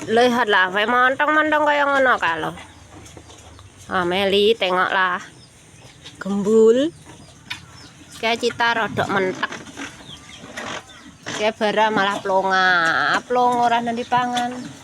Lihatlah, kayak montong-montong kayak ngono kalau. Ah, Meli, tengoklah. Gembul. Kayak cita rodok mentek. Kayak bara malah plonga. Plong ora nanti pangan.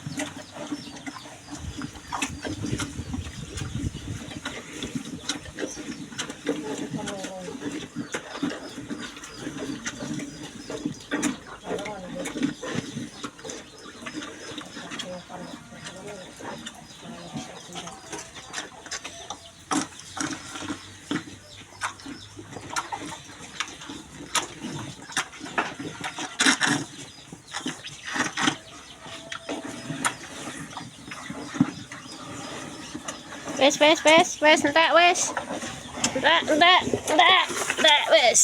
Wes, entek wes. Entek wes.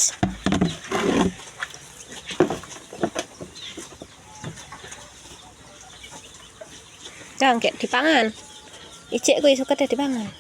Jangan kayak dipangan. Ijek kuwi suka dipangan.